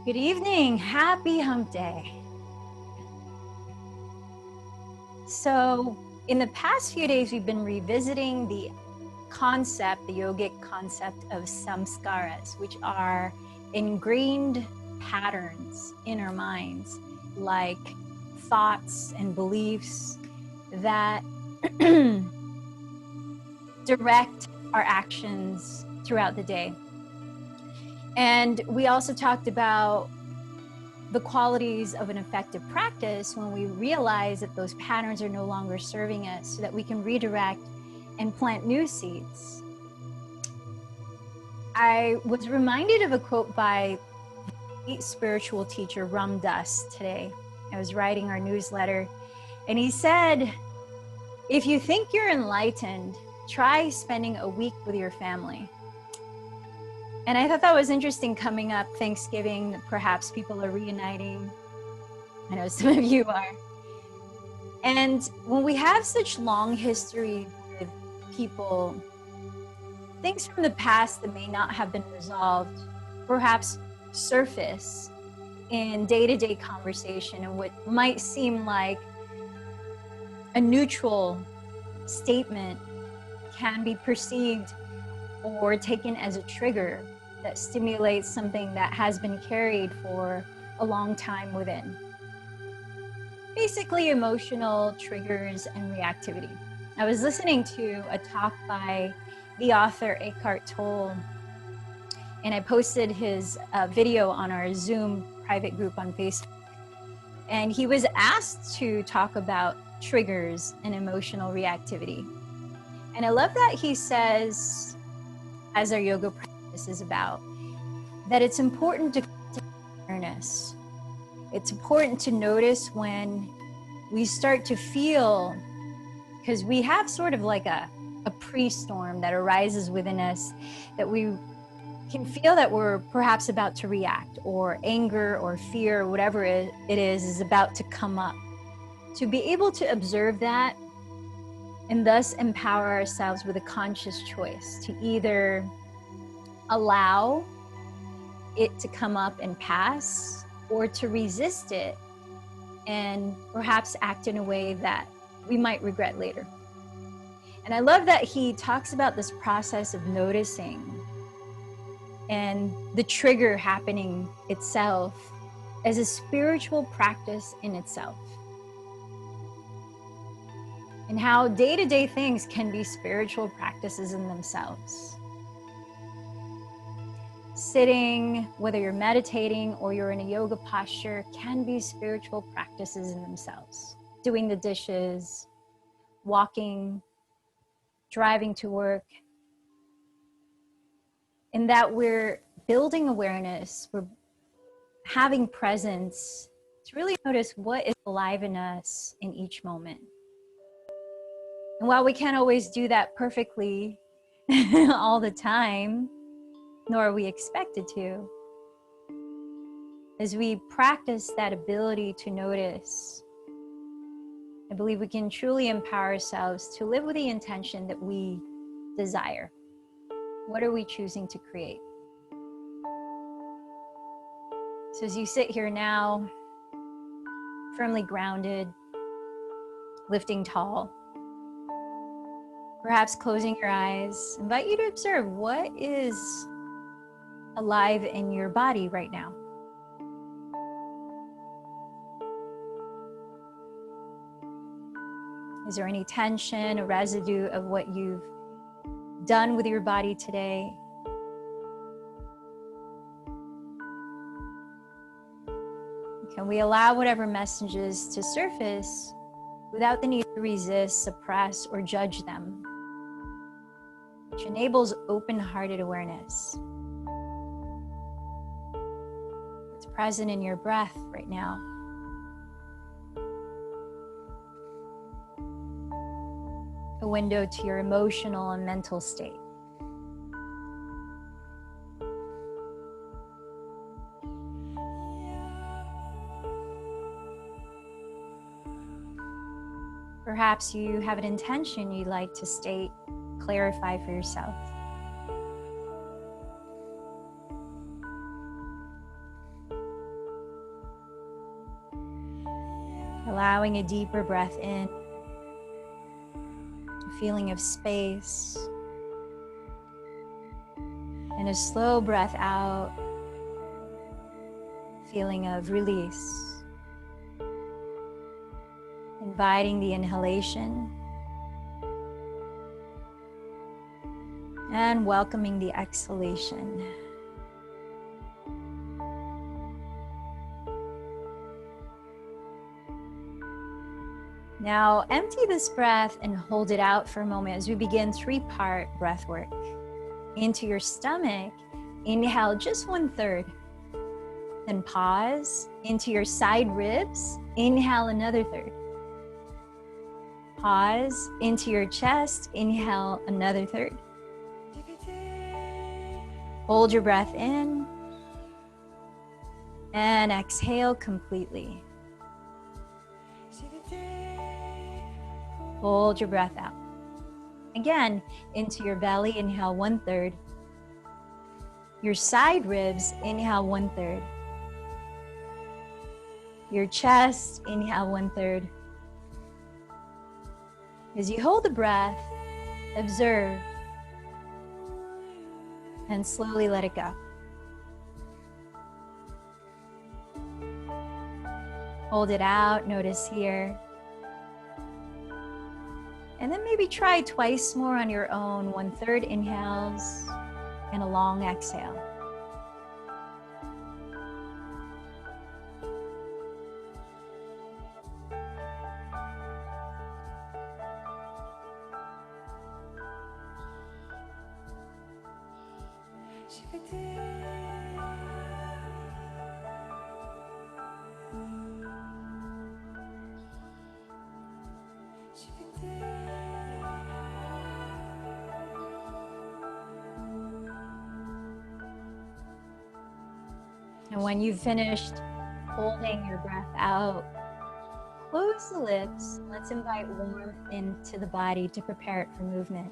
Good evening. Happy hump day. So in the past few days, we've been revisiting the yogic concept of samskaras, which are ingrained patterns in our minds, like thoughts and beliefs that direct our actions throughout the day. And we also talked about the qualities of an effective practice when we realize that those patterns are no longer serving us, so that we can redirect and plant new seeds. I was reminded of a quote by the spiritual teacher Ram Dass today. I was writing our newsletter, and he said, if you think you're enlightened, try spending a week with your family. And I thought that was interesting. Coming up Thanksgiving, perhaps people are reuniting. I know some of you are. And when we have such long history with people, things from the past that may not have been resolved, perhaps surface in day-to-day conversation, and what might seem like a neutral statement can be perceived or taken as a trigger that stimulates something that has been carried for a long time within. Basically, emotional triggers and reactivity. I was listening to a talk by the author Eckhart Tolle, and I posted his video on our Zoom private group on Facebook. And he was asked to talk about triggers and emotional reactivity. And I love that he says, as our yoga practice is about, that it's important to cultivate awareness. It's important to notice when we start to feel, because we have sort of like a pre-storm that arises within us, that we can feel that we're perhaps about to react, or anger or fear, whatever it is about to come up. To be able to observe that and thus empower ourselves with a conscious choice to either allow it to come up and pass, or to resist it and perhaps act in a way that we might regret later. And I love that he talks about this process of noticing and the trigger happening itself as a spiritual practice in itself. And how day-to-day things can be spiritual practices in themselves. Sitting, whether you're meditating or you're in a yoga posture, can be spiritual practices in themselves. Doing the dishes, walking, driving to work. In that we're building awareness, we're having presence to really notice what is alive in us in each moment. And while we can't always do that perfectly all the time, nor are we expected to, as we practice that ability to notice, I believe we can truly empower ourselves to live with the intention that we desire. What are we choosing to create? So as you sit here now, firmly grounded, lifting tall, perhaps closing your eyes, I invite you to observe what is alive in your body right now. Is there any tension, a residue of what you've done with your body today? Can we allow whatever messages to surface without the need to resist, suppress, or judge them, which enables open-hearted awareness? It's present in your breath right now. A window to your emotional and mental state. Perhaps you have an intention you'd like to state, clarify for yourself. Allowing a deeper breath in, a feeling of space, and a slow breath out, feeling of release. Inviting the inhalation and welcoming the exhalation. Now empty this breath and hold it out for a moment as we begin 3-part breath work. Into your stomach, inhale just 1/3. Then pause. Into your side ribs, inhale another 1/3. Pause. Into your chest, inhale another 1/3. Hold your breath in and exhale completely. Hold your breath out. Again, into your belly, inhale 1/3. Your side ribs, inhale 1/3. Your chest, inhale 1/3. As you hold the breath, observe and slowly let it go. Hold it out, notice here. And then maybe try twice more on your own, 1/3 inhales and a long exhale. And when you've finished holding your breath out, close the lips. Let's invite warmth into the body to prepare it for movement.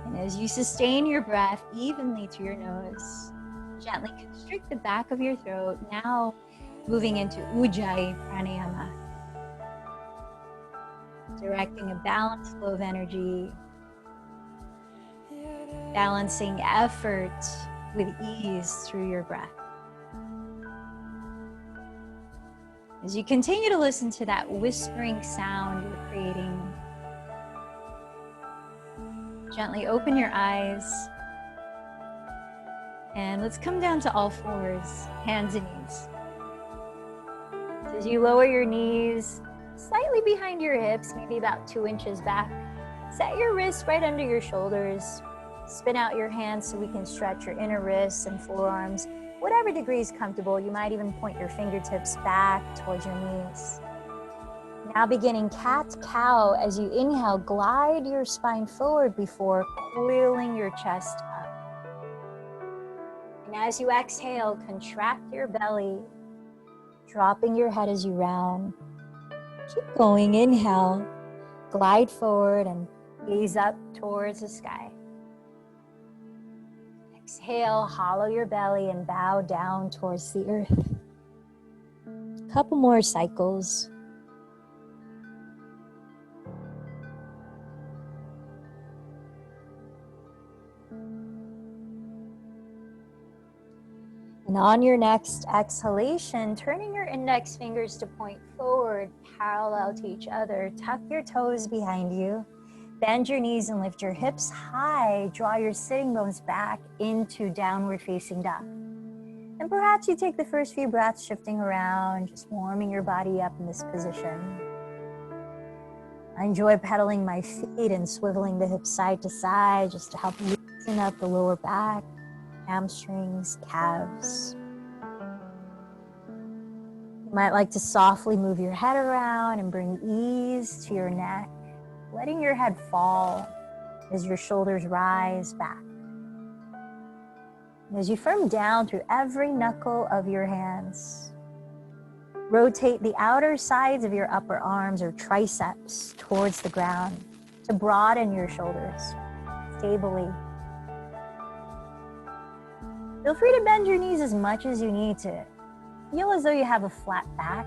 And as you sustain your breath evenly through your nose, gently constrict the back of your throat. Now moving into Ujjayi Pranayama. Directing a balanced flow of energy. Balancing effort with ease through your breath. As you continue to listen to that whispering sound you're creating, gently open your eyes and let's come down to all fours, hands and knees. So as you lower your knees slightly behind your hips, maybe about 2 inches back, set your wrists right under your shoulders. Spin out your hands so we can stretch your inner wrists and forearms, whatever degree is comfortable. You might even point your fingertips back towards your knees. Now beginning cat-cow, as you inhale, glide your spine forward before coiling your chest up. And as you exhale, contract your belly, dropping your head as you round. Keep going, inhale, glide forward and gaze up towards the sky. Exhale, hollow your belly and bow down towards the earth. A couple more cycles. And on your next exhalation, turning your index fingers to point forward, parallel to each other. Tuck your toes behind you. Bend your knees and lift your hips high. Draw your sitting bones back into downward facing dog. And perhaps you take the first few breaths shifting around, just warming your body up in this position. I enjoy pedaling my feet and swiveling the hips side to side just to help loosen up the lower back, hamstrings, calves. You might like to softly move your head around and bring ease to your neck, letting your head fall as your shoulders rise back. And as you firm down through every knuckle of your hands, rotate the outer sides of your upper arms or triceps towards the ground to broaden your shoulders stably. Feel free to bend your knees as much as you need to. Feel as though you have a flat back,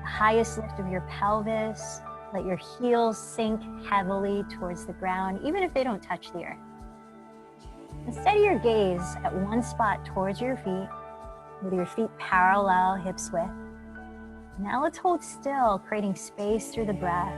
the highest lift of your pelvis. Let your heels sink heavily towards the ground, even if they don't touch the earth. And steady your gaze at one spot towards your feet, with your feet parallel, hips width. Now let's hold still, creating space through the breath.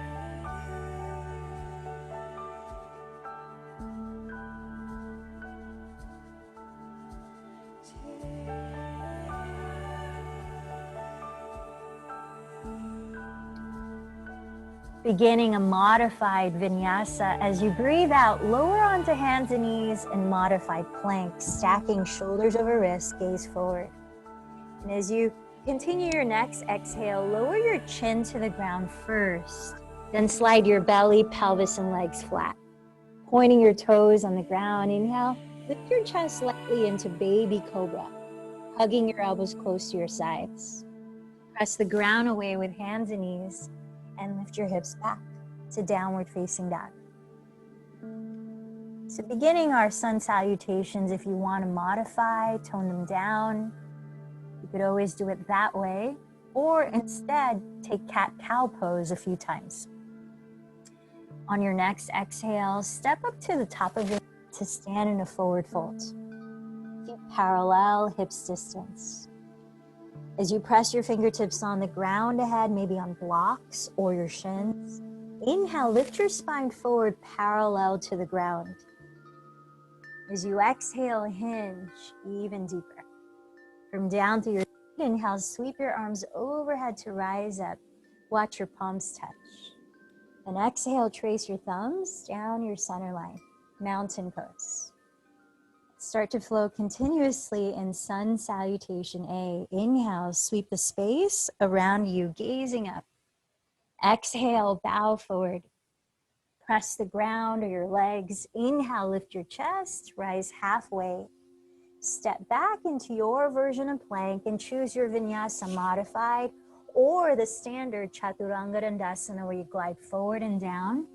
Beginning a modified vinyasa. As you breathe out, lower onto hands and knees and modified plank, stacking shoulders over wrists, gaze forward. And as you continue your next exhale, lower your chin to the ground first, then slide your belly, pelvis, and legs flat. Pointing your toes on the ground, inhale, lift your chest lightly into baby cobra, hugging your elbows close to your sides. Press the ground away with hands and knees, and lift your hips back to downward facing dog. So beginning our sun salutations, if you want to modify, tone them down, you could always do it that way, or instead take cat-cow pose a few times. On your next exhale, step up to the top of your mat to stand in a forward fold. Feet parallel, hips distance. As you press your fingertips on the ground ahead, maybe on blocks or your shins, inhale, lift your spine forward parallel to the ground. As you exhale, hinge even deeper. From down through your feet, inhale, sweep your arms overhead to rise up. Watch your palms touch. And exhale, trace your thumbs down your center line, mountain pose. Start to flow continuously in sun salutation A. Inhale, sweep the space around you, gazing up. Exhale, bow forward. Press the ground or your legs. Inhale, lift your chest, rise halfway. Step back into your version of plank and choose your vinyasa modified or the standard chaturanga dandasana, where you glide forward and down,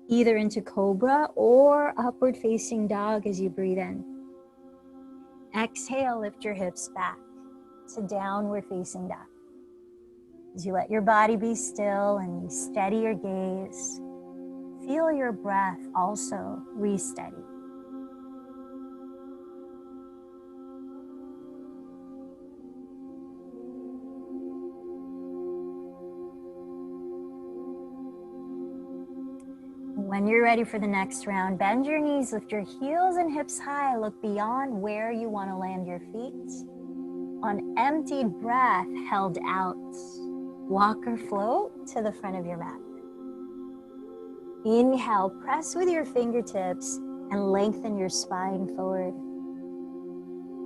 either into cobra or upward facing dog as you breathe in. Exhale, lift your hips back to downward facing dog. As you let your body be still and you steady your gaze, feel your breath also re-steady. When you're ready for the next round, bend your knees, lift your heels and hips high, look beyond where you want to land your feet. On emptied breath, held out, walk or float to the front of your mat. Inhale, press with your fingertips and lengthen your spine forward.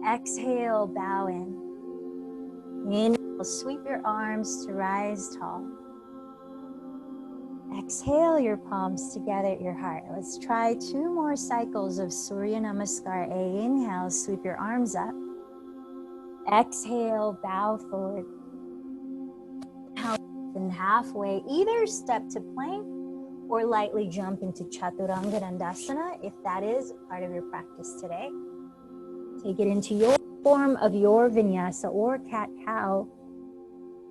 Exhale, bow in. Inhale, sweep your arms to rise tall. Exhale your palms together at your heart. Let's try 2 more cycles of Surya Namaskar A. Inhale, sweep your arms up. Exhale, bow forward. Then halfway, either step to plank or lightly jump into Chaturanga Dandasana if that is part of your practice today. Take it into your form of your vinyasa or cat-cow,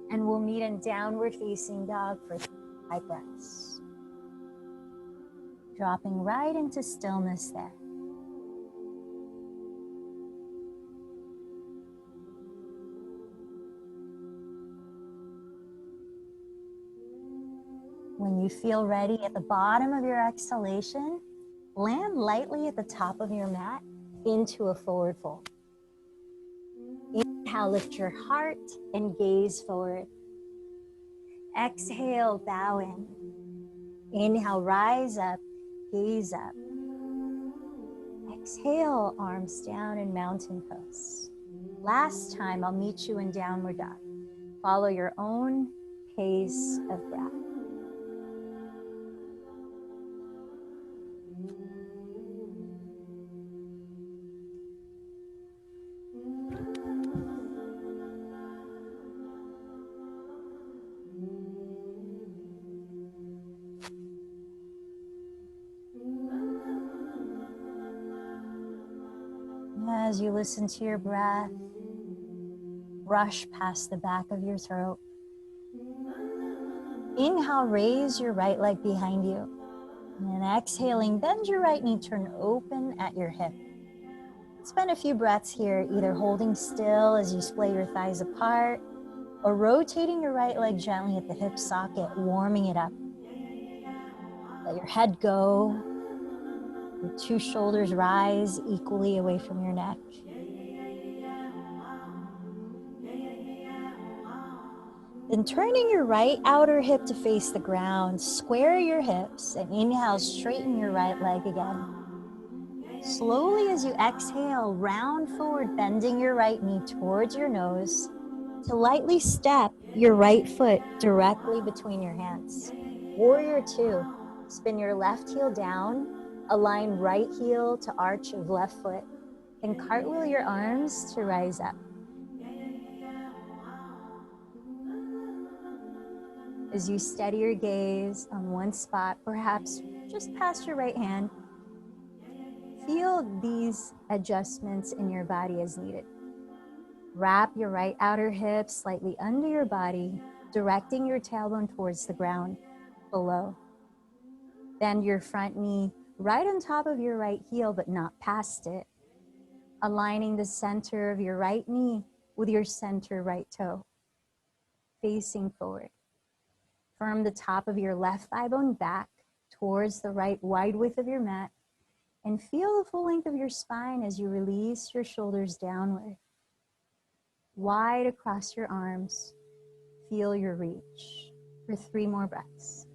and we'll meet in downward facing dog for 5 breaths. Dropping right into stillness there. When you feel ready, at the bottom of your exhalation, land lightly at the top of your mat into a forward fold. Inhale, lift your heart and gaze forward. Exhale, bow in. Inhale, rise up, gaze up. Exhale, arms down in mountain pose. Last time, I'll meet you in downward dog. Follow your own pace of breath. As you listen to your breath, brush past the back of your throat. Inhale, raise your right leg behind you. And then exhaling, bend your right knee, turn open at your hip. Spend a few breaths here, either holding still as you splay your thighs apart, or rotating your right leg gently at the hip socket, warming it up. Let your head go. Your two shoulders rise equally away from your neck. Then turning your right outer hip to face the ground, square your hips and inhale, straighten your right leg again. Slowly as you exhale, round forward, bending your right knee towards your nose to lightly step your right foot directly between your hands. Warrior two, spin your left heel down, align right heel to arch of left foot, and cartwheel your arms to rise up. As you steady your gaze on one spot, perhaps just past your right hand, feel these adjustments in your body as needed. Wrap your right outer hip slightly under your body, directing your tailbone towards the ground below. Bend your front knee right on top of your right heel, but not past it, aligning the center of your right knee with your center right toe, facing forward. Firm the top of your left thigh bone back towards the right wide width of your mat, and feel the full length of your spine as you release your shoulders downward. Wide across your arms, feel your reach for 3 more breaths.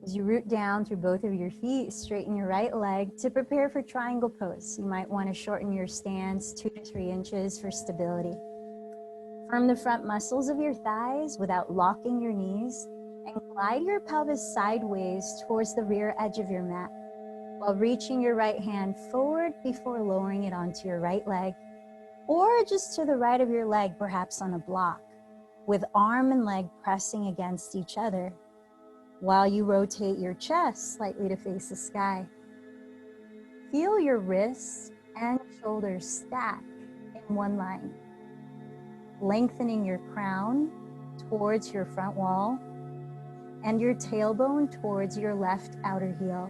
As you root down through both of your feet, straighten your right leg to prepare for triangle pose. You might want to shorten your stance 2 to 3 inches for stability. Firm the front muscles of your thighs without locking your knees, and glide your pelvis sideways towards the rear edge of your mat, while reaching your right hand forward before lowering it onto your right leg, or just to the right of your leg, perhaps on a block, with arm and leg pressing against each other, while you rotate your chest slightly to face the sky. Feel your wrists and shoulders stack in one line, lengthening your crown towards your front wall and your tailbone towards your left outer heel.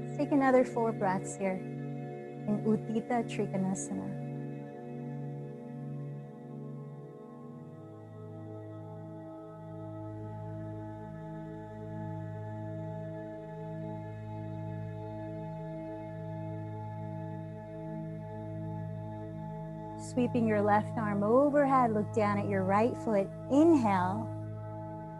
Let's take another 4 breaths here in Utthita Trikonasana. Sweeping your left arm overhead, look down at your right foot. Inhale,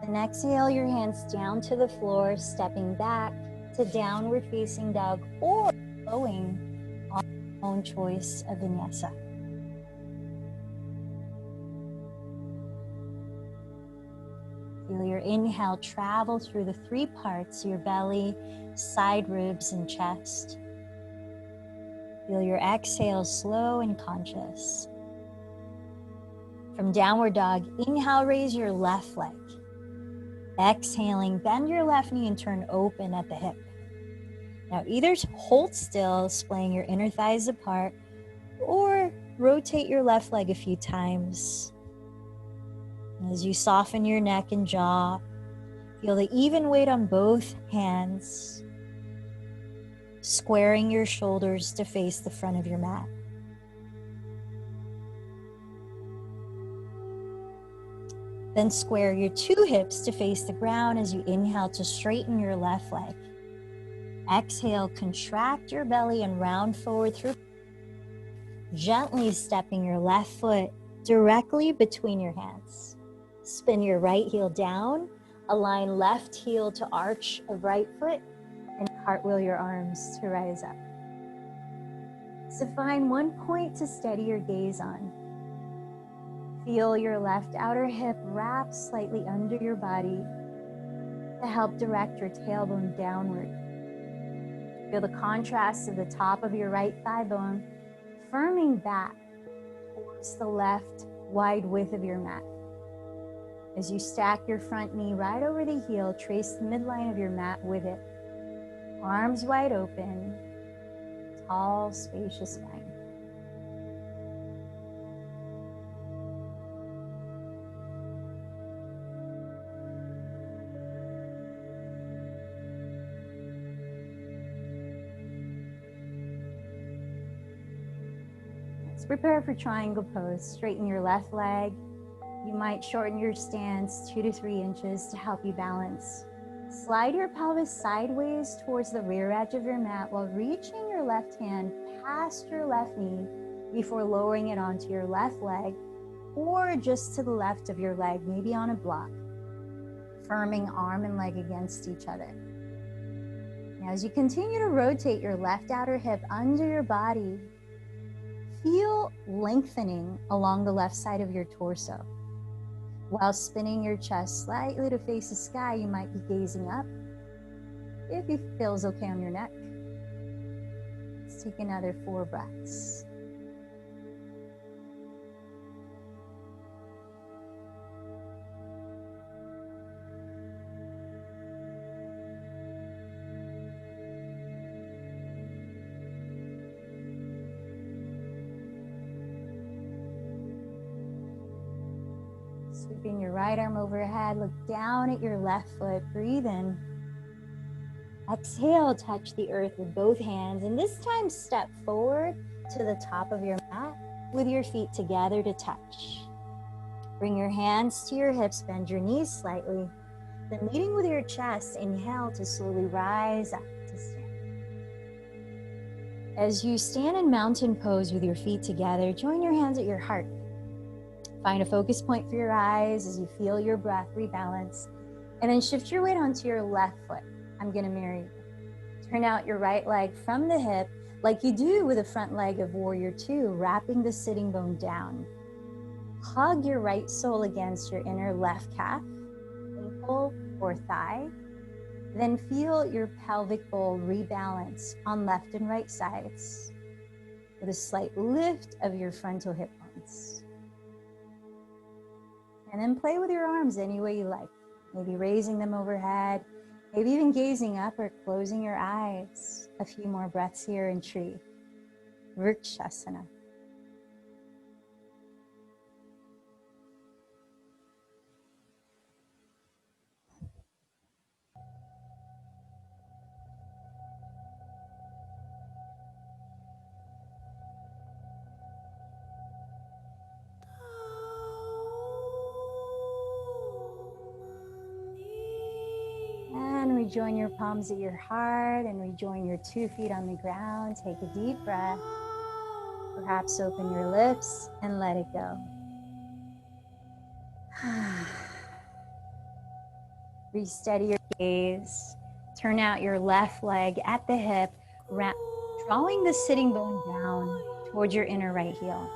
then exhale your hands down to the floor, stepping back to downward facing dog or flowing on your own choice of vinyasa. Feel your inhale travel through the 3 parts, your belly, side ribs, and chest. Feel your exhale slow and conscious. From downward dog, inhale, raise your left leg. Exhaling, bend your left knee and turn open at the hip. Now either hold still, splaying your inner thighs apart, or rotate your left leg a few times. As you soften your neck and jaw, feel the even weight on both hands, squaring your shoulders to face the front of your mat. Then square your 2 hips to face the ground as you inhale to straighten your left leg. Exhale, contract your belly and round forward through, gently stepping your left foot directly between your hands. Spin your right heel down, align left heel to arch of right foot, and cartwheel your arms to rise up. So find one point to steady your gaze on. Feel your left outer hip wrap slightly under your body to help direct your tailbone downward. Feel the contrast of the top of your right thigh bone firming back towards the left wide width of your mat. As you stack your front knee right over the heel, trace the midline of your mat with it. Arms wide open, tall, spacious spine. Let's prepare for triangle pose. Straighten your left leg. You might shorten your stance 2 to 3 inches to help you balance. Slide your pelvis sideways towards the rear edge of your mat while reaching your left hand past your left knee before lowering it onto your left leg or just to the left of your leg, maybe on a block, firming arm and leg against each other. Now, as you continue to rotate your left outer hip under your body, feel lengthening along the left side of your torso. While spinning your chest slightly to face the sky, you might be gazing up if it feels okay on your neck. Let's take another 4 breaths. Sweeping your right arm overhead, look down at your left foot, breathe in. Exhale, touch the earth with both hands, and this time step forward to the top of your mat with your feet together to touch. Bring your hands to your hips, bend your knees slightly. Then leading with your chest, inhale to slowly rise up to stand. As you stand in mountain pose with your feet together, join your hands at your heart. Find a focus point for your eyes as you feel your breath rebalance, and then shift your weight onto your left foot. I'm gonna mirror you. Turn out your right leg from the hip like you do with the front leg of Warrior Two, wrapping the sitting bone down. Hug your right sole against your inner left calf, ankle, or thigh. Then feel your pelvic bowl rebalance on left and right sides with a slight lift of your frontal hip bones. And then play with your arms any way you like. Maybe raising them overhead, maybe even gazing up or closing your eyes. A few more breaths here in tree. Vrikshasana. And rejoin your palms at your heart and rejoin your 2 feet on the ground. Take a deep breath. Perhaps open your lips and let it go. Re-steady your gaze. Turn out your left leg at the hip, drawing the sitting bone down towards your inner right heel.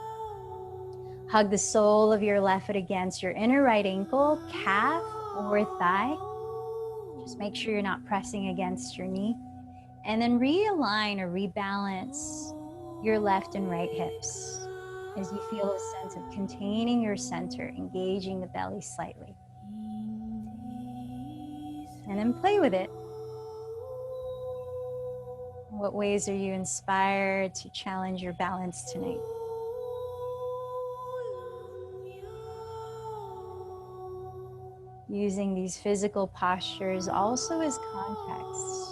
Hug the sole of your left foot against your inner right ankle, calf, or thigh. Just make sure you're not pressing against your knee. And then realign or rebalance your left and right hips as you feel a sense of containing your center, engaging the belly slightly. And then play with it. What ways are you inspired to challenge your balance tonight? Using these physical postures also as context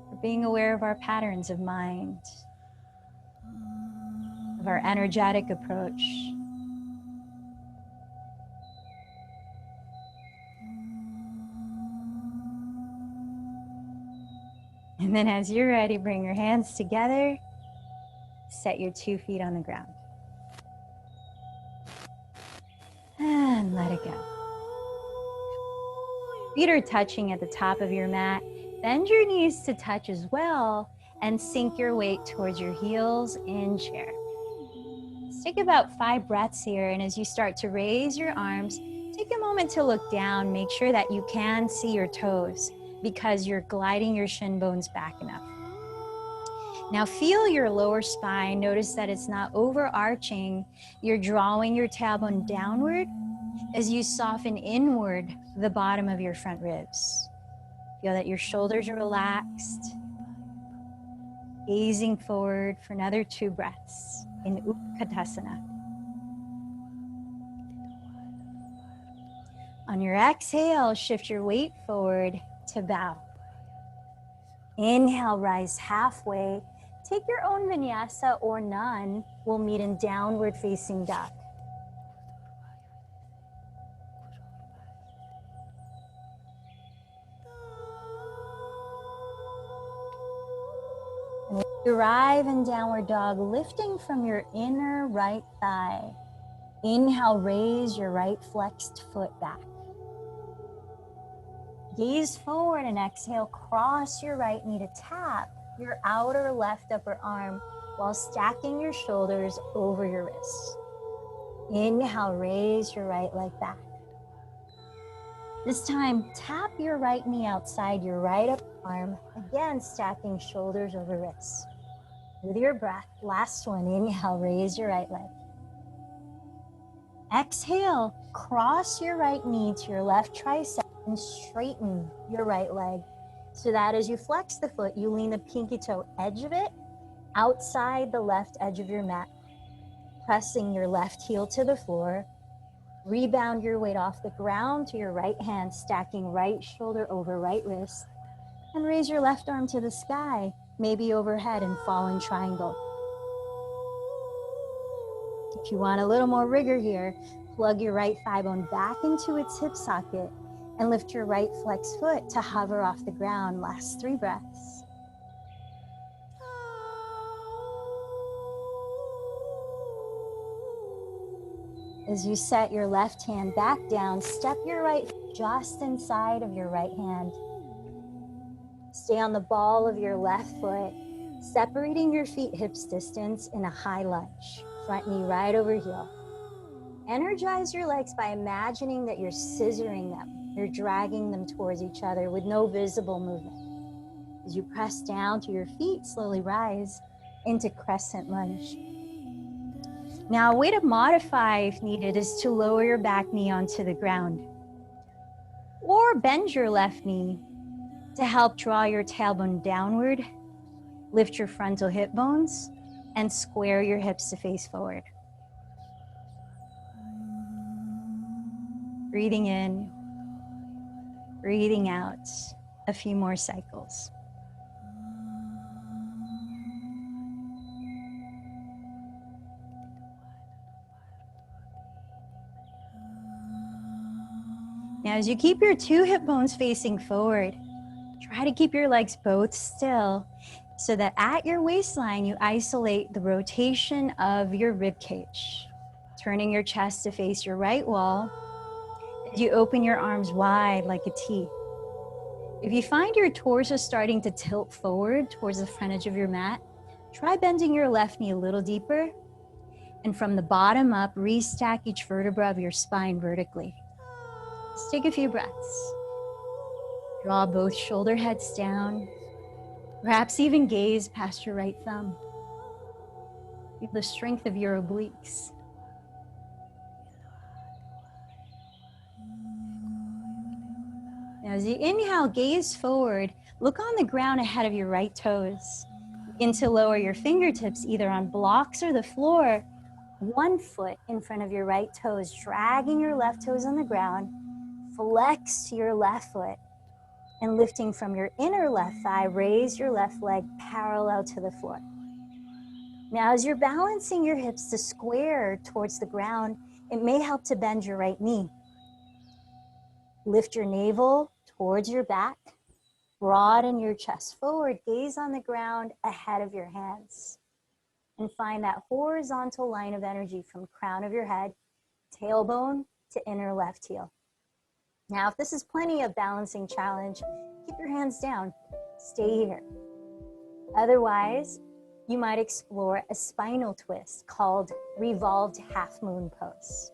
for being aware of our patterns of mind, of our energetic approach. And then as you're ready, bring your hands together, set your 2 feet on the ground. And let it go. Feet are touching at the top of your mat. Bend your knees to touch as well and sink your weight towards your heels in chair. Let's take about 5 breaths here, and as you start to raise your arms, take a moment to look down. Make sure that you can see your toes because you're gliding your shin bones back enough. Now feel your lower spine. Notice that it's not overarching. You're drawing your tailbone downward As you soften inward the bottom of your front ribs, feel that your shoulders are relaxed. Gazing forward for another 2 breaths in Utkatasana. On your exhale, shift your weight forward to bow. Inhale, rise halfway. Take your own vinyasa or none. We'll meet in downward facing dog. And when you arrive in downward dog, lifting from your inner right thigh. Inhale, raise your right flexed foot back. Gaze forward and exhale, cross your right knee to tap your outer left upper arm while stacking your shoulders over your wrists. Inhale, raise your right leg back. This time, tap your right knee outside your right upper arm, again stacking shoulders over wrists. With your breath, last one, inhale, raise your right leg. Exhale, cross your right knee to your left tricep and straighten your right leg so that as you flex the foot, you lean the pinky toe edge of it outside the left edge of your mat, pressing your left heel to the floor. Rebound your weight off the ground to your right hand, stacking right shoulder over right wrist, and raise your left arm to the sky, maybe overhead in fallen triangle. If you want a little more rigor here, plug your right thigh bone back into its hip socket and lift your right flex foot to hover off the ground. Last 3 breaths. As you set your left hand back down, step your right foot just inside of your right hand. Stay on the ball of your left foot, separating your feet hips distance in a high lunge. Front knee right over heel. Energize your legs by imagining that you're scissoring them. You're dragging them towards each other with no visible movement. As you press down to your feet, slowly rise into crescent lunge. Now, a way to modify if needed is to lower your back knee onto the ground. Or bend your left knee to help draw your tailbone downward, lift your frontal hip bones, and square your hips to face forward. Breathing in, breathing out, a few more cycles. Now, as you keep your 2 hip bones facing forward, try to keep your legs both still so that at your waistline, you isolate the rotation of your rib cage, turning your chest to face your right wall as you open your arms wide like a T. If you find your torso starting to tilt forward towards the front edge of your mat, try bending your left knee a little deeper, and from the bottom up, restack each vertebra of your spine vertically. Let's take a few breaths. Draw both shoulder heads down, perhaps even gaze past your right thumb. Feel the strength of your obliques. Now, as you inhale, gaze forward, look on the ground ahead of your right toes. Begin to lower your fingertips either on blocks or the floor, 1 foot in front of your right toes, dragging your left toes on the ground, flex to your left foot, and lifting from your inner left thigh, raise your left leg parallel to the floor. Now, as you're balancing your hips to square towards the ground, it may help to bend your right knee. Lift your navel towards your back, broaden your chest forward, gaze on the ground ahead of your hands, and find that horizontal line of energy from crown of your head, tailbone to inner left heel. Now, if this is plenty of balancing challenge, keep your hands down, stay here. Otherwise, you might explore a spinal twist called revolved half moon pose.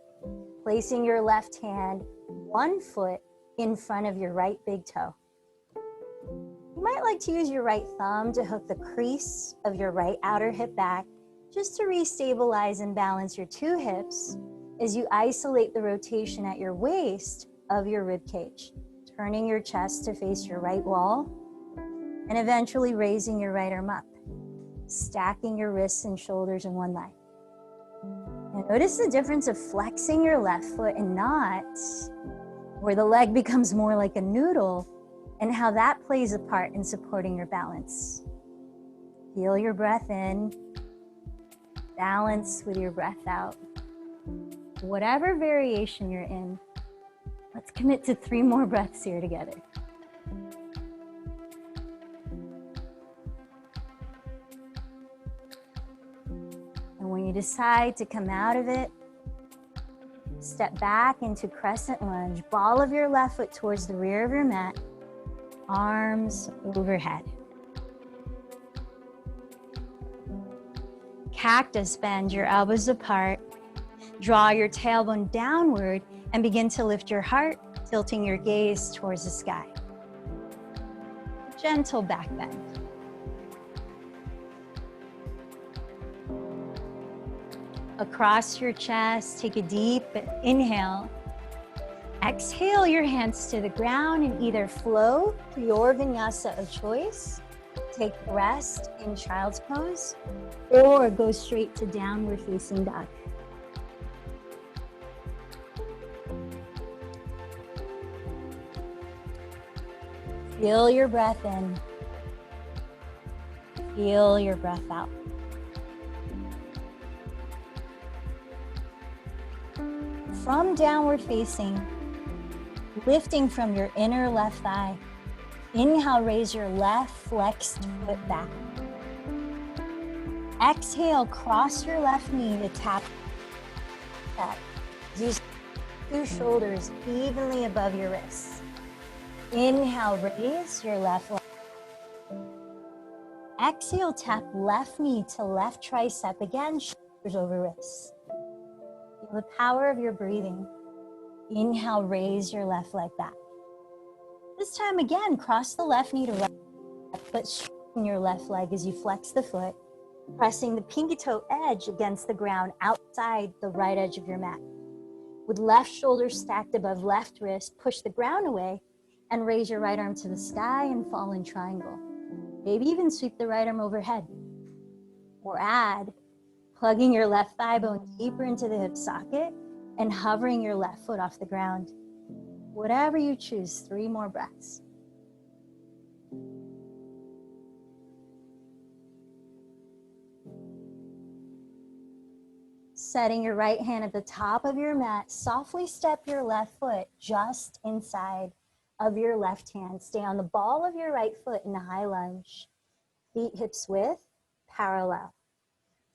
Placing your left hand 1 foot in front of your right big toe. You might like to use your right thumb to hook the crease of your right outer hip back just to restabilize and balance your 2 hips as you isolate the rotation at your waist of your rib cage, turning your chest to face your right wall, and eventually raising your right arm up, stacking your wrists and shoulders in one leg. Now notice the difference of flexing your left foot and not, where the leg becomes more like a noodle, and how that plays a part in supporting your balance. Feel your breath in, balance with your breath out. Whatever variation you're in, let's commit to 3 more breaths here together. And when you decide to come out of it, step back into crescent lunge, ball of your left foot towards the rear of your mat, arms overhead. Cactus bend, your elbows apart. Draw your tailbone downward and begin to lift your heart, tilting your gaze towards the sky. Gentle back bend. Across your chest, take a deep inhale. Exhale your hands to the ground and either flow to your vinyasa of choice, take rest in child's pose, or go straight to downward facing dog. Feel your breath in. Feel your breath out. From downward facing, lifting from your inner left thigh. Inhale, raise your left flexed foot back. Exhale, cross your left knee to tap. Use 2 shoulders evenly above your wrists. Inhale, raise your left leg. Exhale, tap left knee to left tricep. Again, shoulders over wrists. Feel the power of your breathing. Inhale, raise your left leg back. This time again, cross the left knee to right, but straighten your left leg as you flex the foot, pressing the pinky toe edge against the ground outside the right edge of your mat. With left shoulder stacked above left wrist, push the ground away and raise your right arm to the sky and fall in triangle. Maybe even sweep the right arm overhead. Or add, plugging your left thigh bone deeper into the hip socket and hovering your left foot off the ground. Whatever you choose, 3 more breaths. Setting your right hand at the top of your mat, softly step your left foot just inside of your left hand. Stay on the ball of your right foot in a high lunge. Feet hips width, parallel.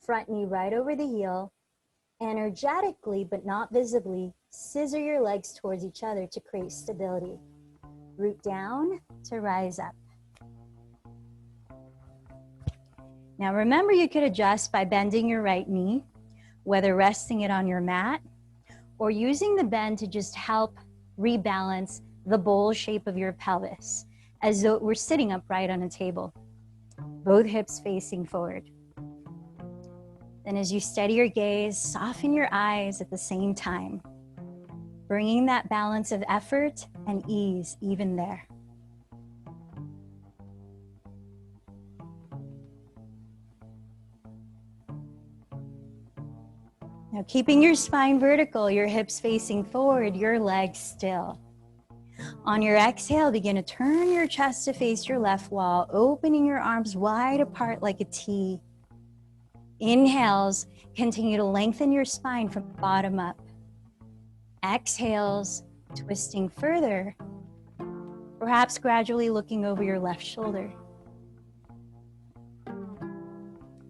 Front knee right over the heel. Energetically, but not visibly, scissor your legs towards each other to create stability. Root down to rise up. Now remember, you could adjust by bending your right knee, whether resting it on your mat or using the bend to just help rebalance the bowl shape of your pelvis, as though we're sitting upright on a table, both hips facing forward. Then as you steady your gaze, soften your eyes at the same time, bringing that balance of effort and ease even there. Now keeping your spine vertical, your hips facing forward, your legs still. On your exhale, begin to turn your chest to face your left wall, opening your arms wide apart like a T. Inhales, continue to lengthen your spine from the bottom up. Exhales, twisting further, perhaps gradually looking over your left shoulder.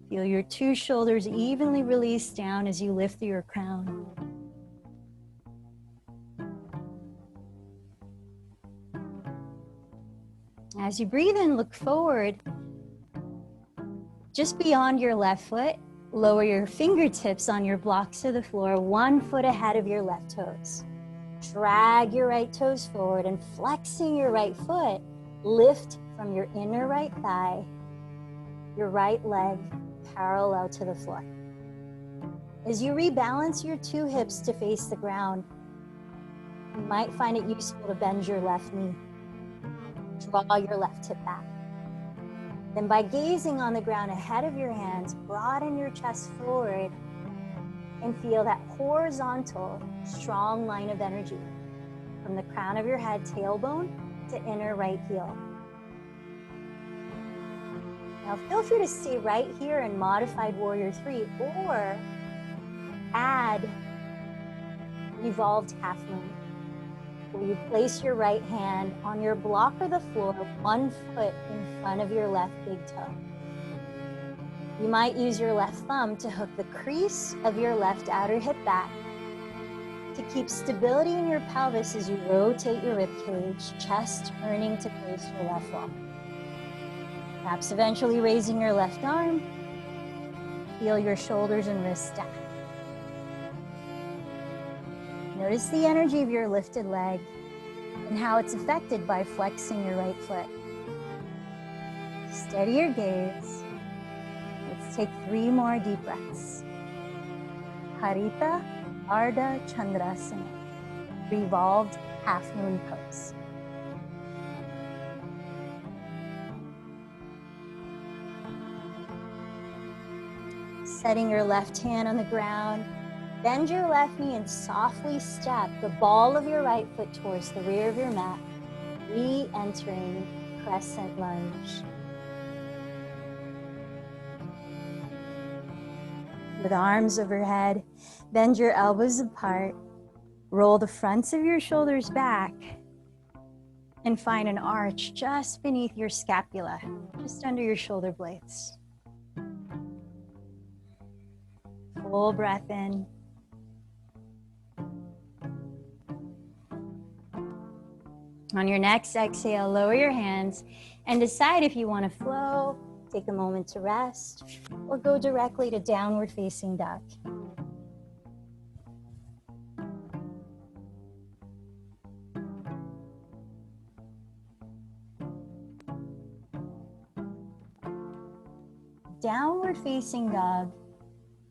Feel your 2 shoulders evenly release down as you lift through your crown. As you breathe in, look forward. Just beyond your left foot, lower your fingertips on your blocks to the floor, 1 foot ahead of your left toes. Drag your right toes forward and flexing your right foot, lift from your inner right thigh, your right leg parallel to the floor. As you rebalance your two hips to face the ground, you might find it useful to bend your left knee. Draw your left hip back. Then by gazing on the ground ahead of your hands, broaden your chest forward and feel that horizontal, strong line of energy from the crown of your head, tailbone, to inner right heel. Now feel free to stay right here in Modified Warrior 3 or add Revolved Half Moon, where you place your right hand on your block or the floor, 1 foot in front of your left big toe. You might use your left thumb to hook the crease of your left outer hip back to keep stability in your pelvis as you rotate your rib cage, chest turning to face your left wall. Perhaps eventually raising your left arm, feel your shoulders and wrists stack. Notice the energy of your lifted leg and how it's affected by flexing your right foot. Steady your gaze. Let's take 3 more deep breaths. Harita Ardha Chandrasana, revolved half moon pose. Setting your left hand on the ground, bend your left knee and softly step the ball of your right foot towards the rear of your mat, re-entering crescent lunge. With arms overhead, bend your elbows apart, roll the fronts of your shoulders back, and find an arch just beneath your scapula, just under your shoulder blades. Full breath in. On your next exhale, lower your hands and decide if you want to flow, take a moment to rest, or go directly to downward facing dog. Downward facing dog,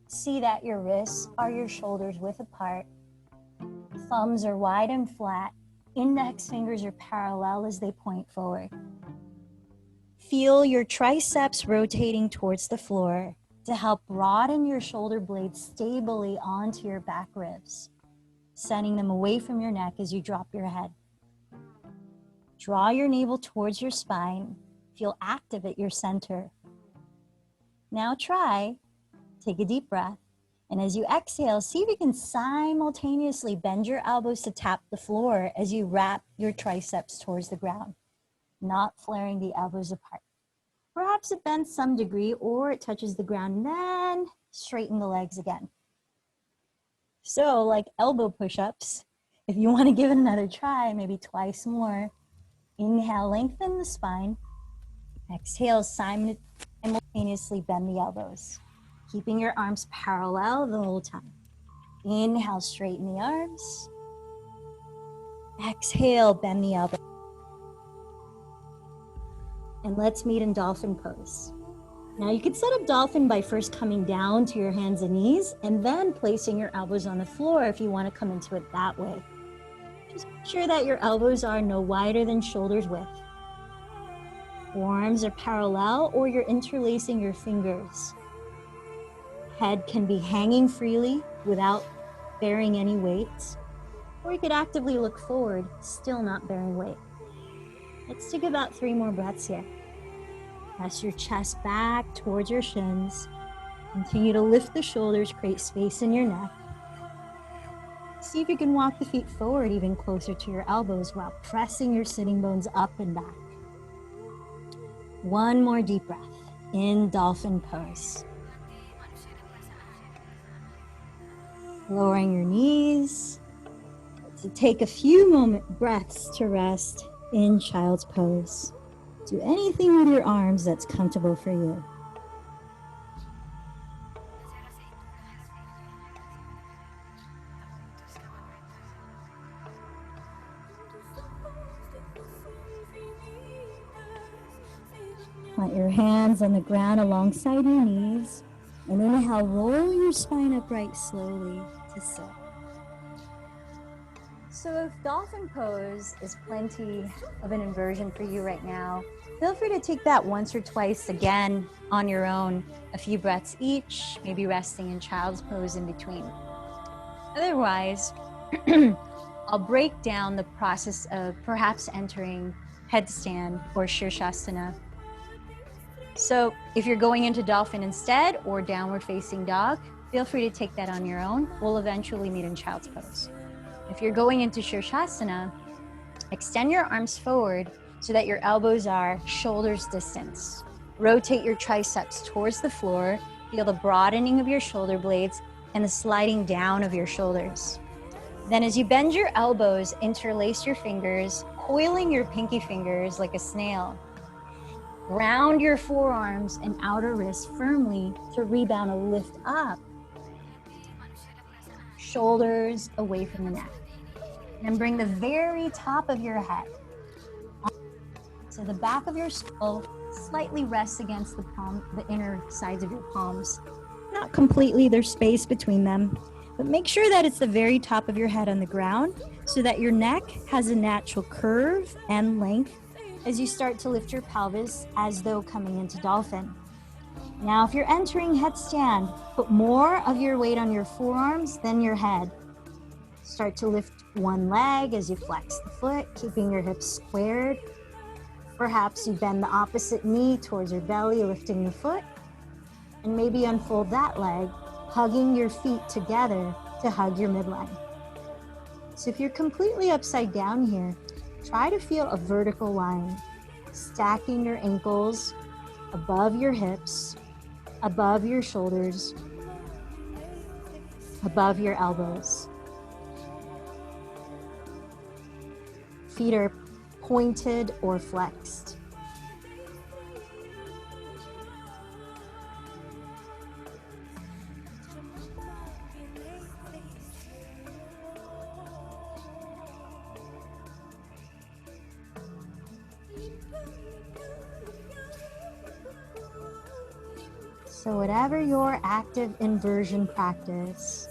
see that your wrists are your shoulders width apart, thumbs are wide and flat, index fingers are parallel as they point forward. Feel your triceps rotating towards the floor to help broaden your shoulder blades stably onto your back ribs, sending them away from your neck as you drop your head. Draw your navel towards your spine. Feel active at your center. Now take a deep breath, and as you exhale, see if you can simultaneously bend your elbows to tap the floor as you wrap your triceps towards the ground, not flaring the elbows apart. Perhaps it bends some degree or it touches the ground, and then straighten the legs again. So like elbow push-ups, if you want to give it another try, maybe twice more, inhale, lengthen the spine. Exhale, simultaneously bend the elbows, keeping your arms parallel the whole time. Inhale, straighten the arms. Exhale, bend the elbows. And let's meet in dolphin pose. Now you can set up dolphin by first coming down to your hands and knees and then placing your elbows on the floor if you want to come into it that way. Just make sure that your elbows are no wider than shoulders width. Forearms are parallel or you're interlacing your fingers. Head can be hanging freely without bearing any weight, or you could actively look forward, still not bearing weight. Let's take about 3 more breaths here. Press your chest back towards your shins. Continue to lift the shoulders, create space in your neck. See if you can walk the feet forward even closer to your elbows while pressing your sitting bones up and back. 1 more deep breath in dolphin pose. Lowering your knees. So take a few breaths to rest in child's pose. Do anything with your arms that's comfortable for you. Plant your hands on the ground alongside your knees. And inhale, roll your spine upright slowly to sit. So if dolphin pose is plenty of an inversion for you right now, feel free to take that once or twice again on your own, a few breaths each, maybe resting in child's pose in between. Otherwise, I'll break down the process of perhaps entering headstand or Shirshasana. So if you're going into dolphin instead or downward facing dog, feel free to take that on your own. We'll eventually meet in child's pose. If you're going into Shirshasana, extend your arms forward so that your elbows are shoulders distance. Rotate your triceps towards the floor. Feel the broadening of your shoulder blades and the sliding down of your shoulders. Then as you bend your elbows, interlace your fingers, coiling your pinky fingers like a snail. Ground your forearms and outer wrists firmly to rebound and lift up. Shoulders away from the neck. Then bring the very top of your head so the back of your skull slightly rests against the inner sides of your palms. Not completely, there's space between them, but make sure that it's the very top of your head on the ground so that your neck has a natural curve and length as you start to lift your pelvis as though coming into dolphin. Now, if you're entering headstand, put more of your weight on your forearms than your head. Start to lift one leg as you flex the foot, keeping your hips squared. Perhaps you bend the opposite knee towards your belly, lifting the foot, and maybe unfold that leg, hugging your feet together to hug your midline. So if you're completely upside down here, try to feel a vertical line, stacking your ankles above your hips, above your shoulders, above your elbows. Feet are pointed or flexed. So whatever your active inversion practice,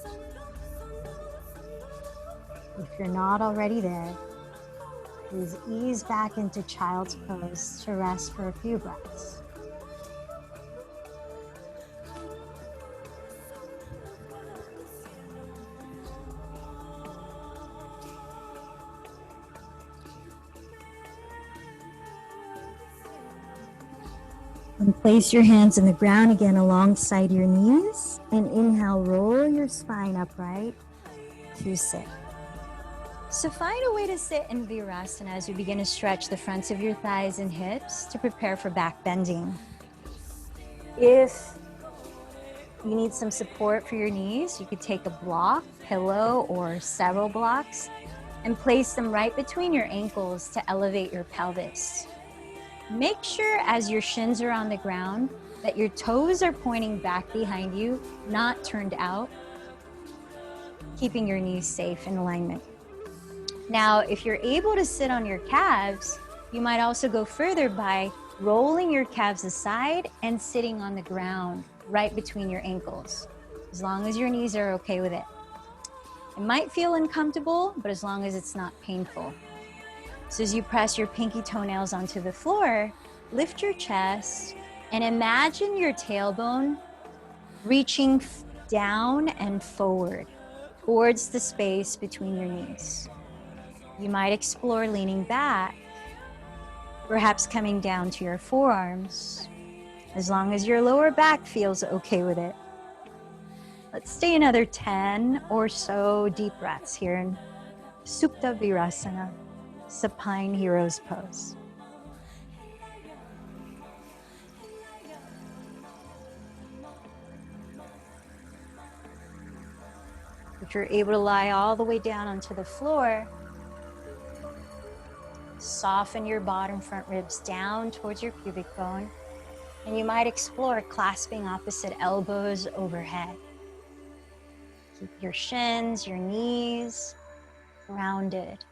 if you're not already there, please ease back into child's pose to rest for a few breaths. And place your hands in the ground again alongside your knees. And inhale, roll your spine upright to sit. So find a way to sit in Virasana as you begin to stretch the fronts of your thighs and hips to prepare for back bending. If you need some support for your knees, you could take a block, pillow, or several blocks and place them right between your ankles to elevate your pelvis. Make sure as your shins are on the ground that your toes are pointing back behind you, not turned out, keeping your knees safe in alignment. Now, if you're able to sit on your calves, you might also go further by rolling your calves aside and sitting on the ground right between your ankles, as long as your knees are okay with it. It might feel uncomfortable, but as long as it's not painful. So as you press your pinky toenails onto the floor, lift your chest and imagine your tailbone reaching down and forward towards the space between your knees. You might explore leaning back, perhaps coming down to your forearms, as long as your lower back feels okay with it. Let's stay another 10 or so deep breaths here in Supta Virasana, supine hero's pose. If you're able to lie all the way down onto the floor, soften your bottom front ribs down towards your pubic bone, and you might explore clasping opposite elbows overhead. Keep your shins, your knees grounded.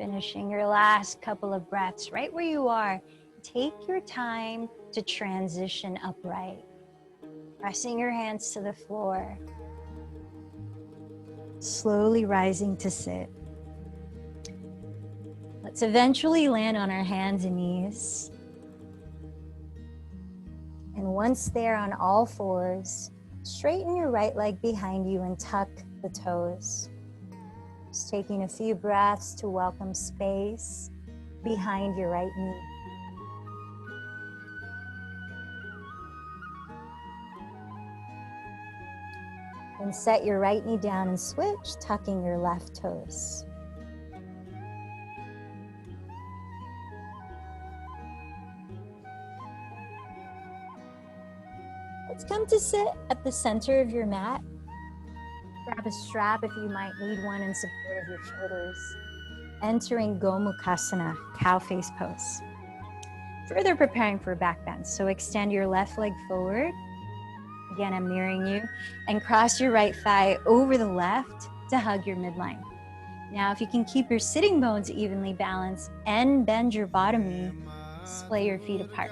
Finishing your last couple of breaths right where you are. Take your time to transition upright. Pressing your hands to the floor. Slowly rising to sit. Let's eventually land on our hands and knees. And once there on all fours, straighten your right leg behind you and tuck the toes. Just taking a few breaths to welcome space behind your right knee. Then set your right knee down and switch, tucking your left toes. Let's come to sit at the center of your mat. Grab a strap if you might need one in support of your shoulders. Entering Gomukhasana, cow face pose. Further preparing for back bend. So extend your left leg forward. Again, I'm mirroring you. And cross your right thigh over the left to hug your midline. Now, if you can keep your sitting bones evenly balanced and bend your bottom knee, splay your feet apart.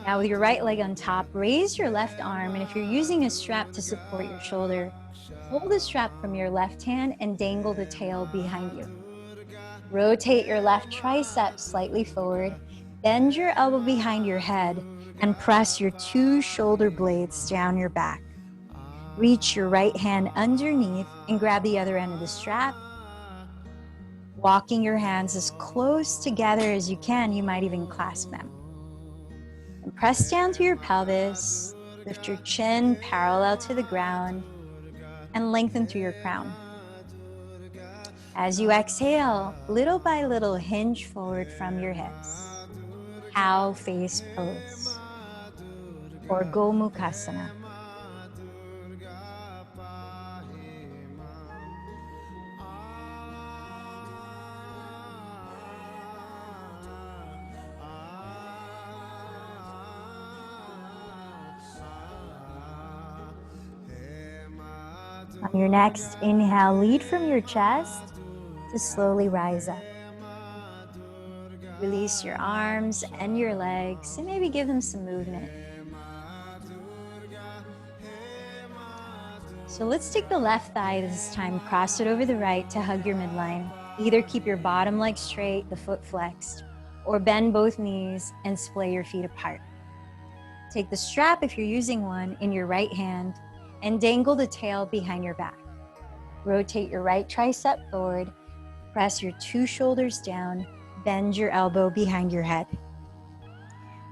Now with your right leg on top, raise your left arm, and if you're using a strap to support your shoulder, pull the strap from your left hand and dangle the tail behind you. Rotate your left tricep slightly forward, bend your elbow behind your head, and press your two shoulder blades down your back. Reach your right hand underneath and grab the other end of the strap. Walking your hands as close together as you can, you might even clasp them. And press down to your pelvis, lift your chin parallel to the ground, and lengthen through your crown. As you exhale, little by little, hinge forward from your hips. Cow face pose, or Gomukhasana. On your next inhale, lead from your chest to slowly rise up. Release your arms and your legs and maybe give them some movement. So let's take the left thigh this time, cross it over the right to hug your midline. Either keep your bottom leg straight, the foot flexed, or bend both knees and splay your feet apart. Take the strap, if you're using one, in your right hand and dangle the tail behind your back. Rotate your right tricep forward, press your two shoulders down, bend your elbow behind your head.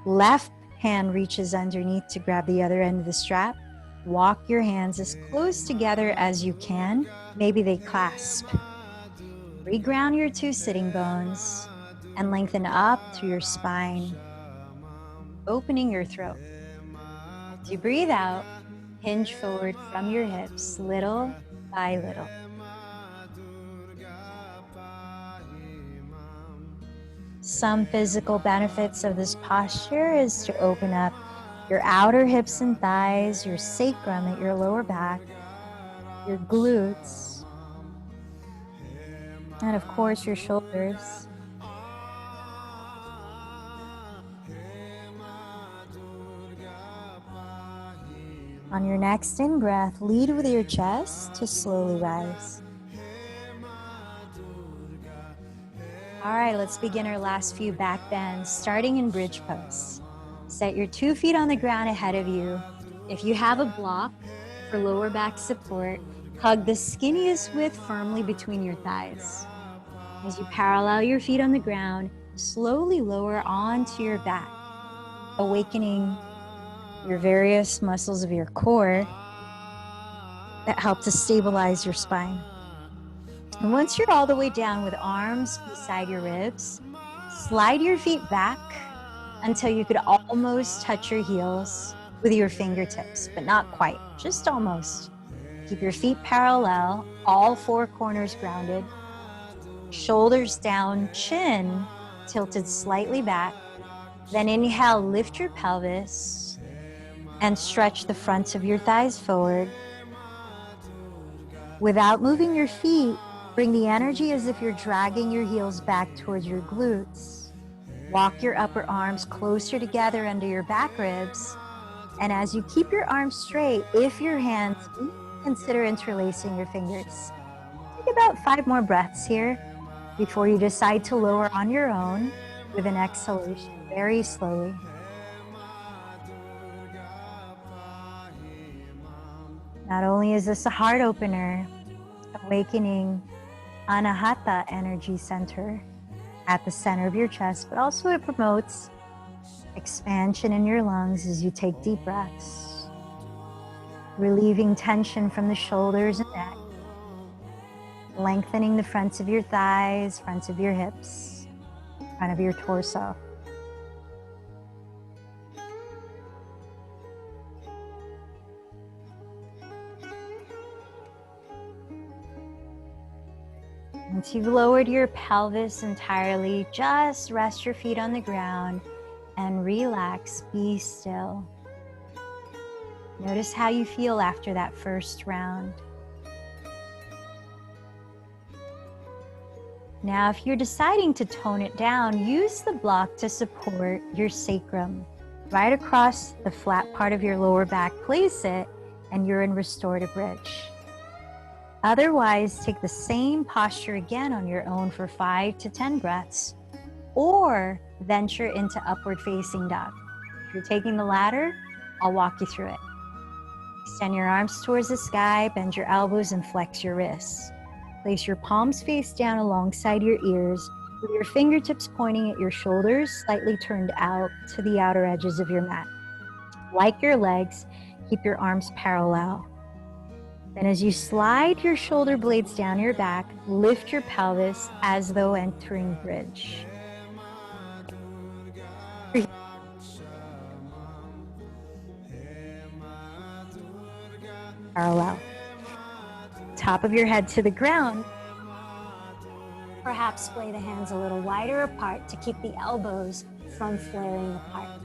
Left hand reaches underneath to grab the other end of the strap. Walk your hands as close together as you can. Maybe they clasp. Reground your two sitting bones and lengthen up through your spine, opening your throat. As you breathe out, hinge forward from your hips, little by little. Some physical benefits of this posture is to open up your outer hips and thighs, your sacrum at your lower back, your glutes, and of course your shoulders. On your next in-breath, lead with your chest to slowly rise. All right, let's begin our last few back bends, starting in bridge pose. Set your 2 feet on the ground ahead of you. If you have a block for lower back support, hug the skinniest width firmly between your thighs. As you parallel your feet on the ground, slowly lower onto your back, awakening your various muscles of your core that help to stabilize your spine. And once you're all the way down with arms beside your ribs, slide your feet back until you could almost touch your heels with your fingertips, but not quite, just almost. Keep your feet parallel, all 4 corners grounded, shoulders down, chin tilted slightly back. Then inhale, lift your pelvis and stretch the fronts of your thighs forward. Without moving your feet, Bring the energy as if you're dragging your heels back towards your glutes. Walk your upper arms closer together under your back ribs. And as you keep your arms straight, if your hands, consider interlacing your fingers. Take about 5 more breaths here before you decide to lower on your own with an exhalation, very slowly. Not only is this a heart opener, awakening Anahata energy center at the center of your chest, but also it promotes expansion in your lungs as you take deep breaths, relieving tension from the shoulders and neck, lengthening the fronts of your thighs, fronts of your hips, front of your torso. Once you've lowered your pelvis entirely, just rest your feet on the ground and relax, be still. Notice how you feel after that first round. Now, if you're deciding to tone it down, use the block to support your sacrum. Right across the flat part of your lower back, place it, and you're in restorative bridge. Otherwise, take the same posture again on your own for 5 to 10 breaths, or venture into upward facing dog. If you're taking the latter, I'll walk you through it. Extend your arms towards the sky, bend your elbows and flex your wrists. Place your palms face down alongside your ears, with your fingertips pointing at your shoulders, slightly turned out to the outer edges of your mat. Like your legs, keep your arms parallel. Then as you slide your shoulder blades down your back, lift your pelvis as though entering bridge. Parallel. Top of your head to the ground. Perhaps splay the hands a little wider apart to keep the elbows from flaring apart.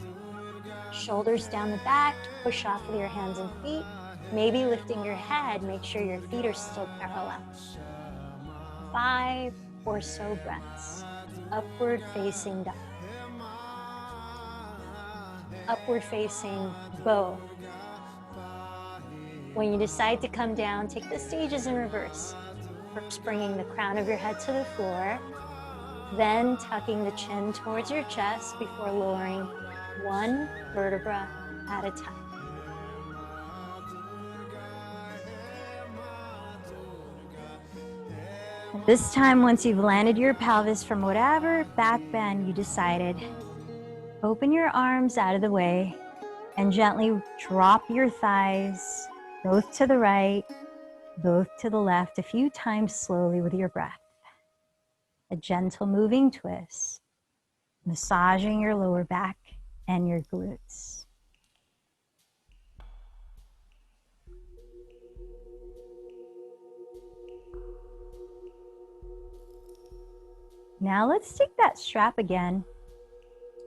Shoulders down the back, push off with your hands and feet. Maybe lifting your head, make sure your feet are still parallel. 5 or so breaths. Upward facing dog. Upward facing bow. When you decide to come down, take the stages in reverse. First bringing the crown of your head to the floor, then tucking the chin towards your chest before lowering 1 vertebra at a time. This time, once you've landed your pelvis from whatever back bend you decided, open your arms out of the way and gently drop your thighs both to the right, both to the left, a few times slowly with your breath. A gentle moving twist, massaging your lower back and your glutes. Now let's take that strap again.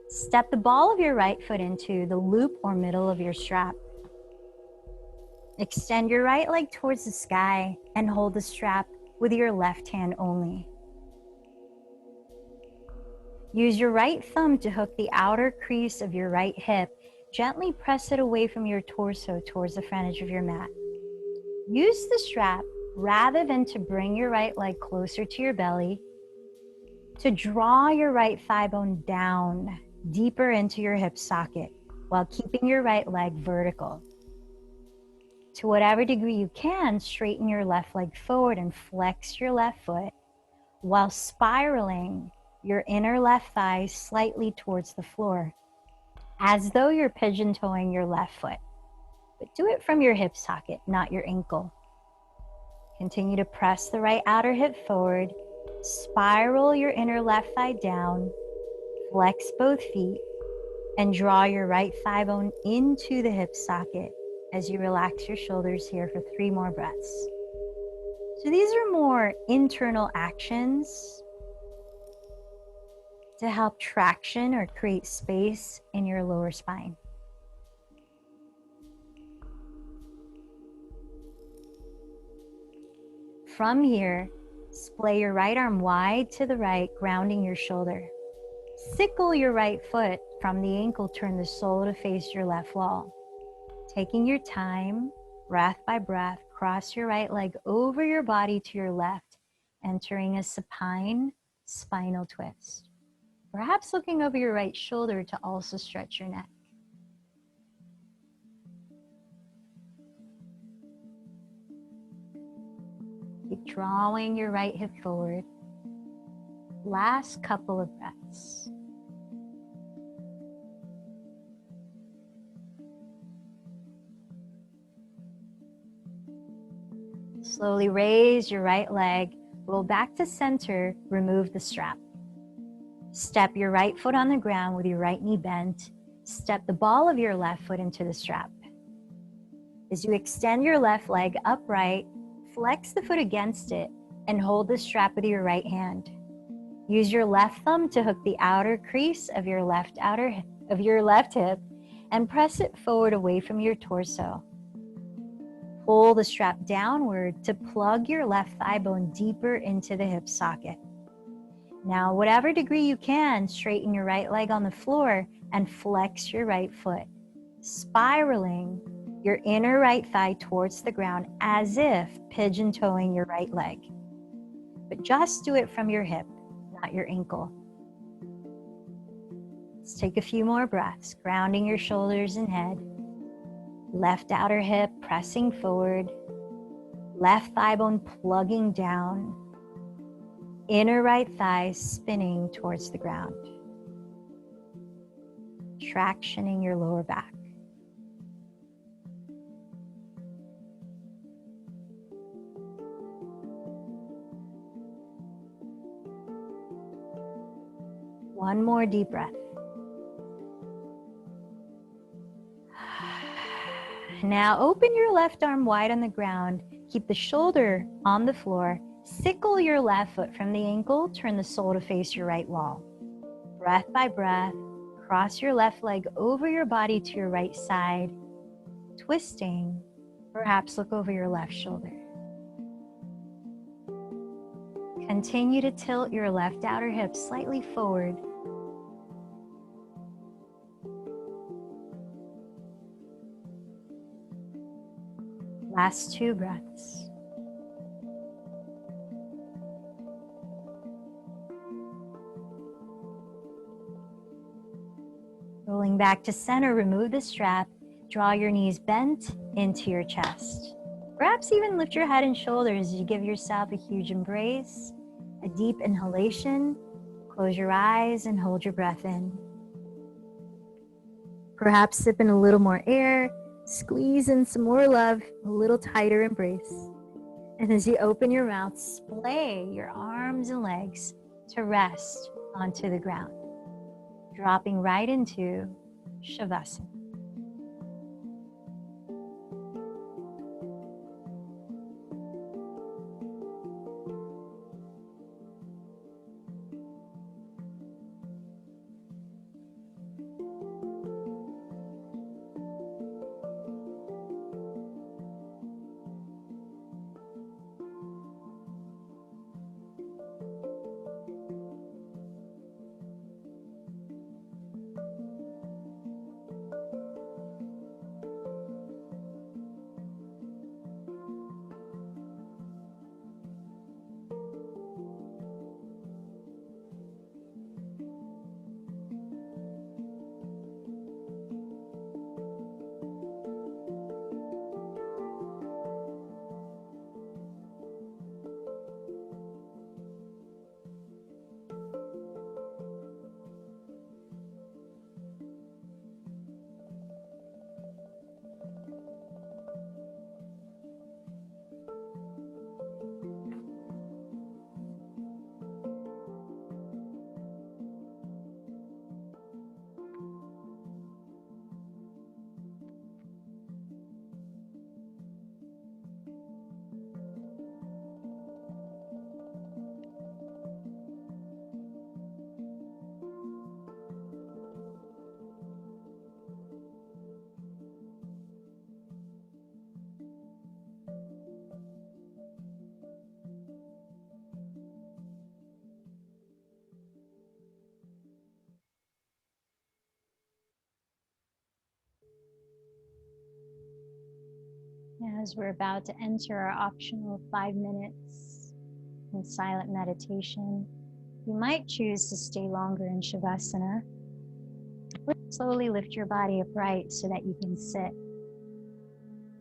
Step the ball of your right foot into the loop or middle of your strap. Extend your right leg towards the sky and hold the strap with your left hand only. Use your right thumb to hook the outer crease of your right hip. Gently press it away from your torso towards the front edge of your mat. Use the strap rather than to bring your right leg closer to your belly, to draw your right thigh bone down deeper into your hip socket while keeping your right leg vertical. To whatever degree you can, straighten your left leg forward and flex your left foot while spiraling your inner left thigh slightly towards the floor, as though you're pigeon-toeing your left foot. But do it from your hip socket, not your ankle. Continue to press the right outer hip forward, spiral your inner left thigh down, flex both feet, and draw your right thigh bone into the hip socket as you relax your shoulders here for 3 more breaths. So these are more internal actions to help traction or create space in your lower spine. From here, Splay your right arm wide to the right, grounding your shoulder. Sickle your right foot from the ankle, turn the sole to face your left wall. Taking your time, breath by breath, cross your right leg over your body to your left, entering a supine spinal twist. Perhaps looking over your right shoulder to also stretch your neck. Keep drawing your right hip forward. Last couple of breaths. Slowly raise your right leg, roll back to center, remove the strap. Step your right foot on the ground with your right knee bent. Step the ball of your left foot into the strap. As you extend your left leg upright, flex the foot against it and hold the strap with your right hand. Use your left thumb to hook the outer crease of your left hip and press it forward away from your torso. Pull the strap downward to plug your left thigh bone deeper into the hip socket. Now, whatever degree you can, straighten your right leg on the floor and flex your right foot, spiraling your inner right thigh towards the ground as if pigeon-toeing your right leg. But just do it from your hip, not your ankle. Let's take a few more breaths, grounding your shoulders and head. Left outer hip pressing forward, left thigh bone plugging down, inner right thigh spinning towards the ground, tractioning your lower back. One more deep breath. Now open your left arm wide on the ground. Keep the shoulder on the floor. Sickle your left foot from the ankle. Turn the sole to face your right wall. Breath by breath, cross your left leg over your body to your right side. Twisting, perhaps look over your left shoulder. Continue to tilt your left outer hip slightly forward. Last 2 breaths. Rolling back to center, remove the strap. Draw your knees bent into your chest. Perhaps even lift your head and shoulders as you give yourself a huge embrace, a deep inhalation. Close your eyes and hold your breath in. Perhaps sip in a little more air. Squeeze in some more love, a little tighter embrace. And as you open your mouth, splay your arms and legs to rest onto the ground, dropping right into Shavasana. As we're about to enter our optional 5 minutes in silent meditation, you might choose to stay longer in Shavasana. Slowly lift your body upright so that you can sit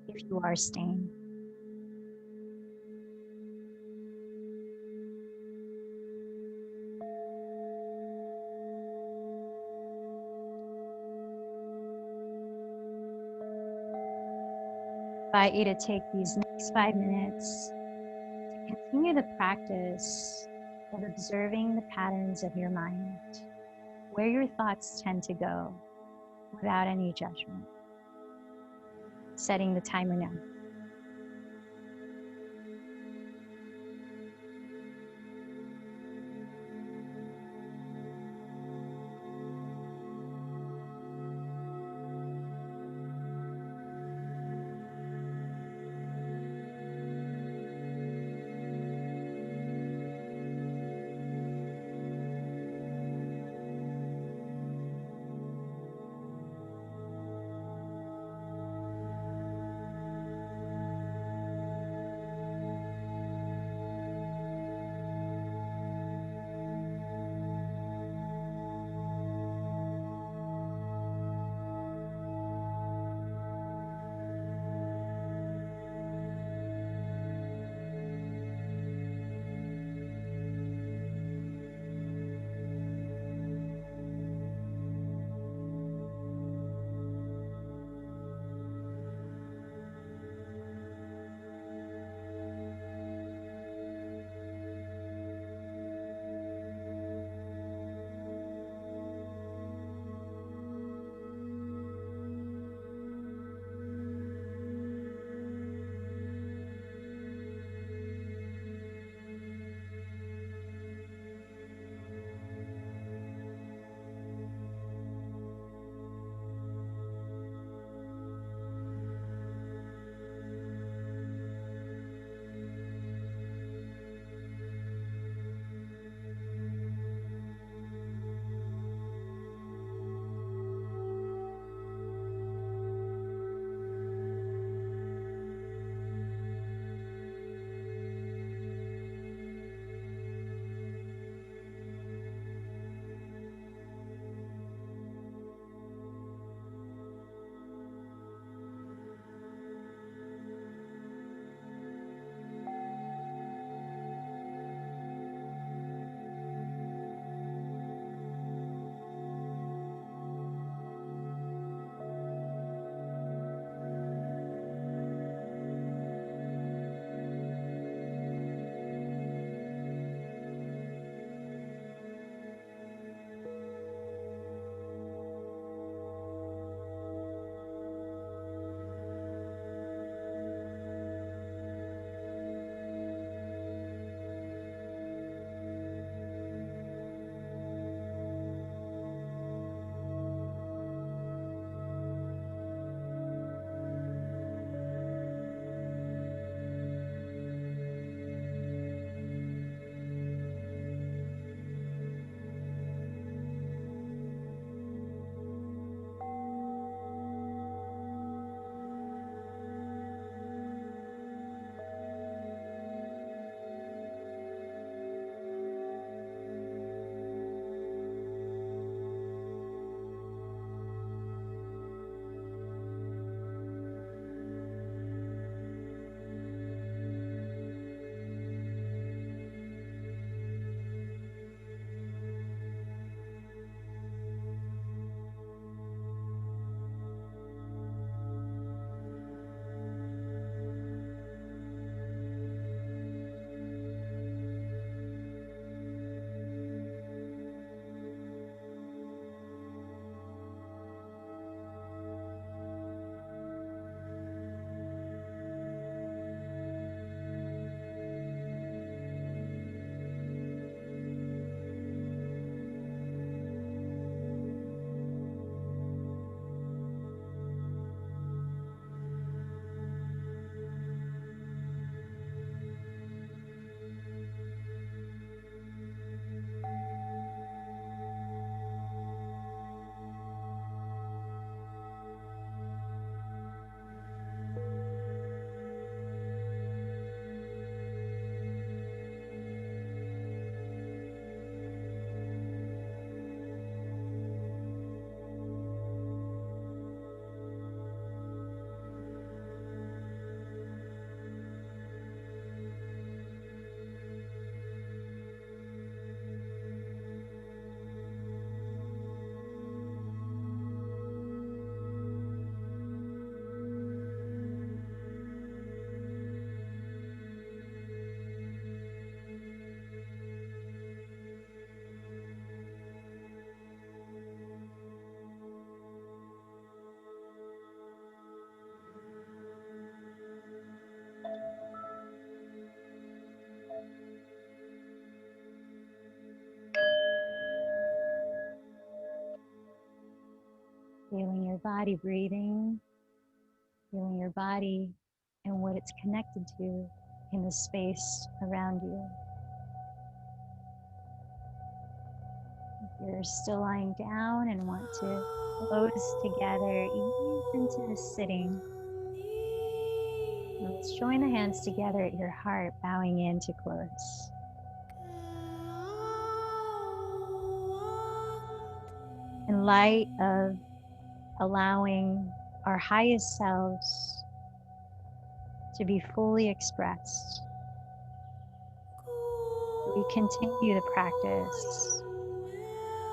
if you are staying. I invite you to take these next 5 minutes to continue the practice of observing the patterns of your mind, where your thoughts tend to go without any judgment. Setting the timer now. your body breathing, feeling your body and what it's connected to in the space around you. If you're still lying down and want to close together, ease into the sitting. And let's join the hands together at your heart, bowing in to close. In light of allowing our highest selves to be fully expressed, we continue the practice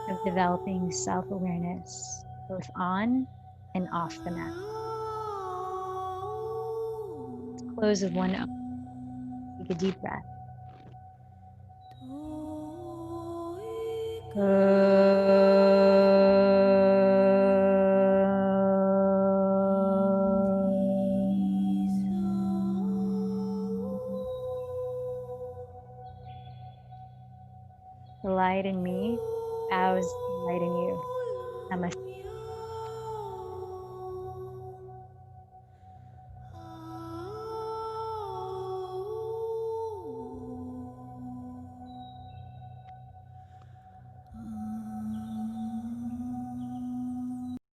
of developing self-awareness both on and off the mat. Let's close with one. Take a deep breath. The light in me bows the light in you. Namaste.